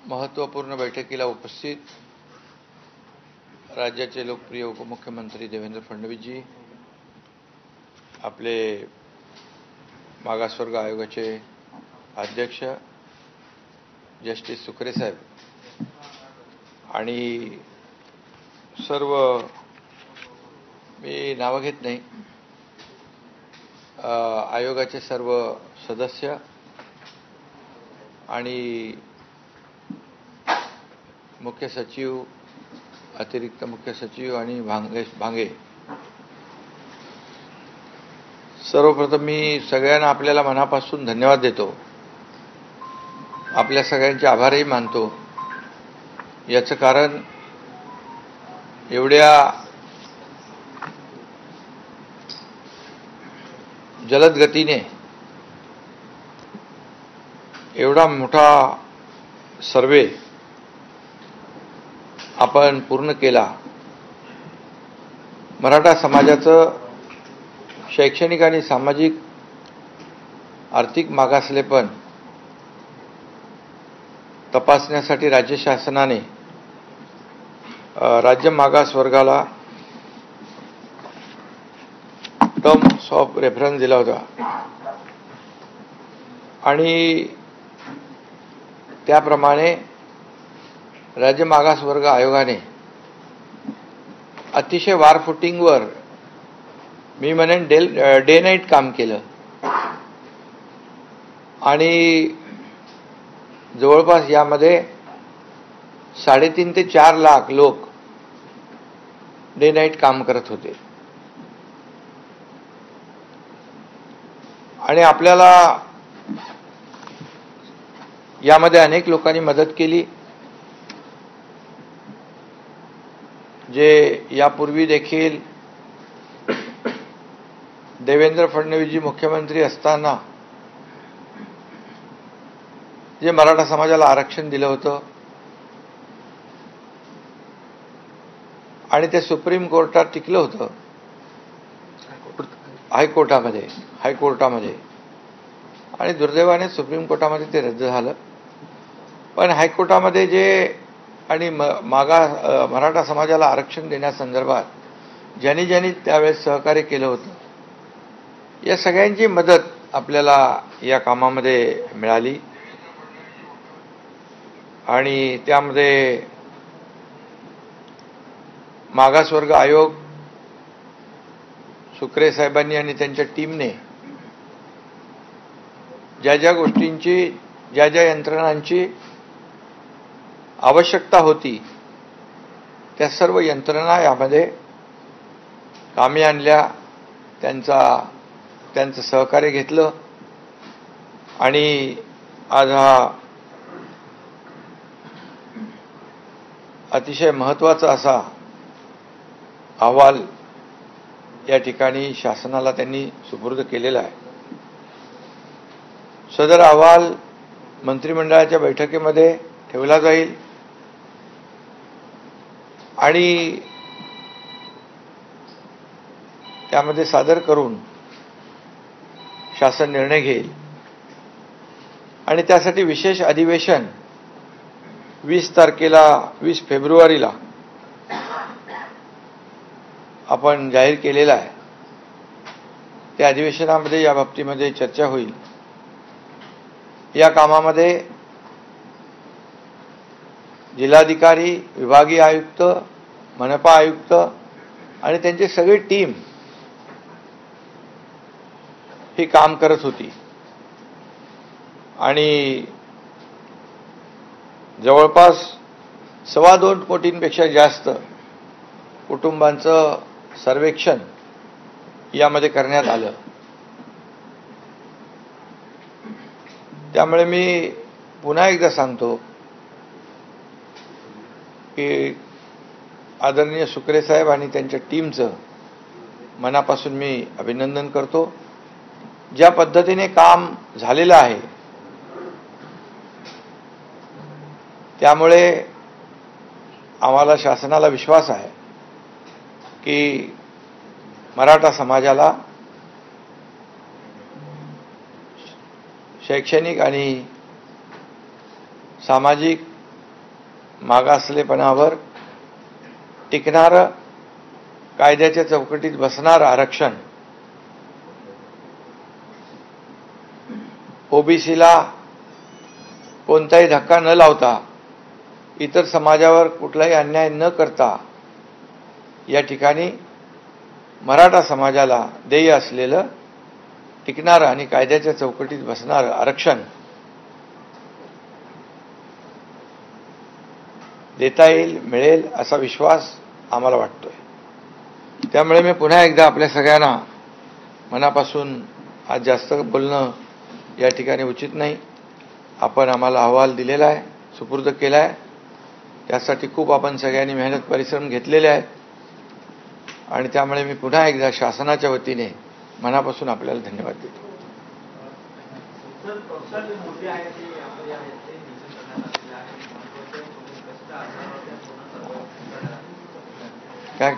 महत्त्वपूर्ण बैठकीला उपस्थित राज्याचे लोकप्रिय उपमुख्यमंत्री देवेंद्र फडणवीसजी, आपले मागासवर्ग आयोगाचे अध्यक्ष जस्टिस सुकरे साहेब आणि सर्व, मी नाव घेत नाही, आयोगाचे सर्व सदस्य आणि मुख्य सचिव, अतिरिक्त मुख्य सचिव आणि भांगे, सर्वप्रथम मी सगळ्यांना आपल्याला मनापासून धन्यवाद देतो. आपल्या सगळ्यांचे आभारही मानतो. याचं कारण एवढ्या जलद गतीने एवढा मोठा सर्वे आपण पूर्ण केला. मराठा समाजाचं शैक्षणिक आणि सामाजिक आर्थिक मागासलेपण तपासण्यासाठी राज्य शासनाने राज्य मागास वर्गाला टर्म्स ऑफ रेफरन्स दिला होता आणि त्याप्रमाणे राज्य मागास वर्ग आयोगाने अतिशय वारफुटिंगवर, मी म्हणेन डे नाईट काम केलं आणि जवळपास यामध्ये 3.5 ते 4 लाख लोक डे नाईट काम करत होते. आणि आपल्याला यामध्ये अनेक लोकांनी मदत केली, जे यापूर्वी देखील देवेंद्र फडणवीसजी मुख्यमंत्री असताना जे मराठा समाजाला आरक्षण दिलं होतं आणि ते सुप्रीम कोर्टात टिकलं होतं, हायकोर्टामध्ये, आणि दुर्दैवाने सुप्रीम कोर्टामध्ये ते रद्द झालं. पण हायकोर्टामध्ये जे आणि मराठा समाजाला आरक्षण देण्यासंदर्भात ज्यांनी त्यावेळेस सहकार्य केलं होतं, या सगळ्यांची मदत आपल्याला या कामामध्ये मिळाली. आणि त्यामध्ये मागासवर्ग आयोग, सुकरे साहेबांनी आणि त्यांच्या टीमने ज्या गोष्टींची, ज्या यंत्रणांची आवश्यकता होती, त्या सर्व यंत्रणा यामध्ये कामी आणल्या, त्यांचं सहकार्य घेतलं आणि आज हा अतिशय महत्त्वाचा असा अहवाल या ठिकाणी शासनाला त्यांनी सुपूर्द केलेला आहे. सदर अहवाल मंत्रिमंडळाच्या बैठकीमध्ये ठेवला जाईल आणि त्यामध्ये सादर करून शासन निर्णय घेईल. आणि त्यासाठी विशेष अधिवेशन 20 फेब्रुवारीला आपण जाहीर केलेला आहे. त्या अधिवेशनामध्ये या बाबतीमध्ये चर्चा होईल. या कामामध्ये जिल्हाधिकारी, विभागीय आयुक्त, मनपा आयुक्त आणि त्यांची सगळी टीम ही काम करत होती आणि जवळपास 2.25 कोटींपेक्षा जास्त कुटुंबांचं सर्वेक्षण यामध्ये करण्यात आलं. त्यामुळे मी पुन्हा एकदा सांगतो की आदरणीय सुकरे साहेब आणि त्यांच्या टीमचं मनापासून मी अभिनंदन करतो. ज्या पद्धतीने काम झालेलं आहे, त्यामुळे आम्हाला शासनाला विश्वास आहे की मराठा समाजाला शैक्षणिक आणि सामाजिक मागासलेपणावर टिकणारं, कायद्याच्या चौकटीत बसणारं आरक्षण ओबीसीला कोणताही धक्का न लावता, इतर समाजावर कुठलाही अन्याय न करता या ठिकाणी मराठा समाजाला देय असलेलं टिकणारं आणि कायद्याच्या चौकटीत बसणारं आरक्षण देता येईल, मिळेल असा विश्वास आम्हाला वाटतोय. त्यामुळे मी पुन्हा एकदा आपल्या सगळ्यांना मनापासून आज जास्त बोलणं या ठिकाणी उचित नाही. आपण आम्हाला अहवाल दिलेला आहे, सुपूर्द केला आहे. त्यासाठी खूप आपण सगळ्यांनी मेहनत परिश्रम घेतलेले आहेत आणि त्यामुळे मी पुन्हा एकदा शासनाच्या वतीने मनापासून आपल्याला धन्यवाद देतो. काय